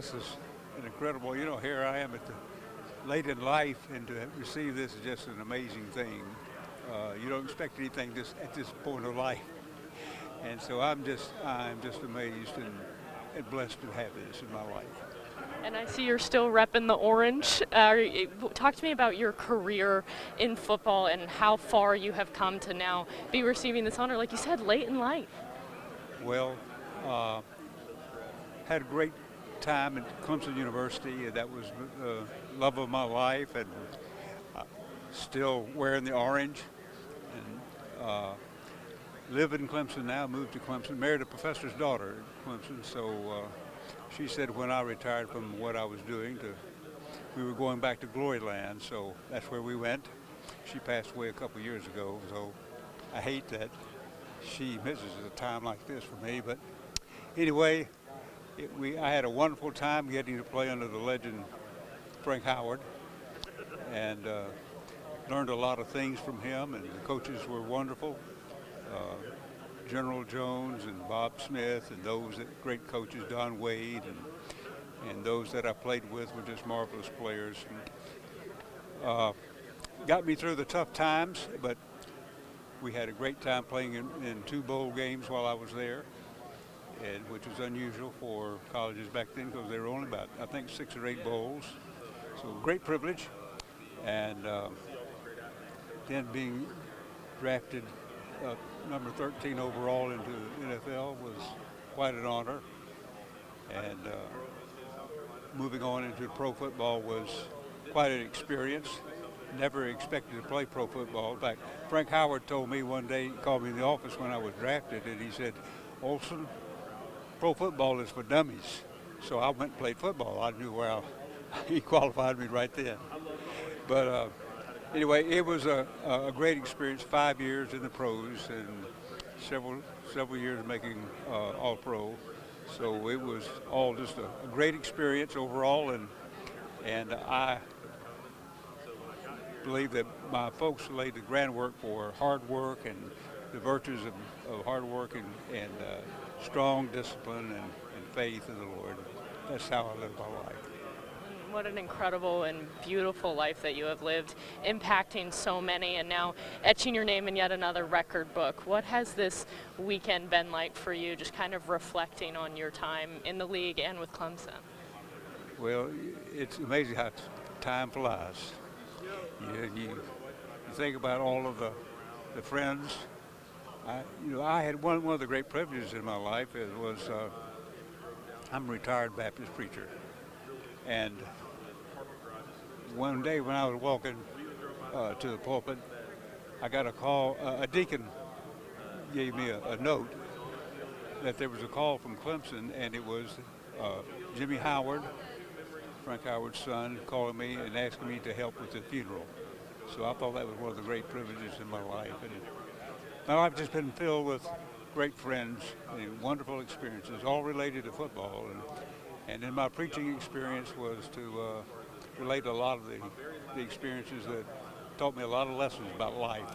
this is an incredible, here I am late in life, and to receive this is just an amazing thing. You don't expect anything at this point of life. And so I'm just amazed and blessed to have this in my life. And I see you're still repping the orange. Talk to me about your career in football and how far you have come to now be receiving this honor, like you said, late in life. Well, had a great time at Clemson University. That was the love of my life, and still wearing the orange. And live in Clemson now, moved to Clemson, married a professor's daughter at Clemson. So she said when I retired from what I was doing, we were going back to Glory Land. So that's where we went. She passed away a couple of years ago, so I hate that she misses a time like this for me. But anyway, I had a wonderful time getting to play under the legend Frank Howard, and learned a lot of things from him, and the coaches were wonderful. General Jones and Bob Smith, and those great coaches, Don Wade, and those that I played with were just marvelous players. And, got me through the tough times, but we had a great time playing in 2 bowl games while I was there, and which was unusual for colleges back then because they were only about, I think, 6 or 8 bowls. So great privilege. And then being drafted number 13 overall into the NFL was quite an honor. And moving on into pro football was quite an experience. Never expected to play pro football. In fact, Frank Howard told me one day, he called me in the office when I was drafted, and he said, "Olson, pro football is for dummies." So I went and played football. I knew he qualified me right then. But anyway, it was a great experience. 5 years in the pros and several years making All-Pro. So it was all just a great experience overall, and I believe that my folks laid the groundwork for hard work and the virtues of hard work and strong discipline and faith in the Lord. That's how I live my life. What an incredible and beautiful life that you have lived, impacting so many and now etching your name in yet another record book. What has this weekend been like for you, just kind of reflecting on your time in the league and with Clemson? Well, it's amazing how time flies. You think about all of the friends. I had one of the great privileges in my life. I'm a retired Baptist preacher. And one day when I was walking to the pulpit, I got a call. A deacon gave me a note that there was a call from Clemson, and it was Jimmy Howard, Frank Howard's son, calling me and asking me to help with the funeral. So I thought that was one of the great privileges in my life. And my life has just been filled with great friends and wonderful experiences, all related to football. And in my preaching experience was to relate a lot of the experiences that taught me a lot of lessons about life.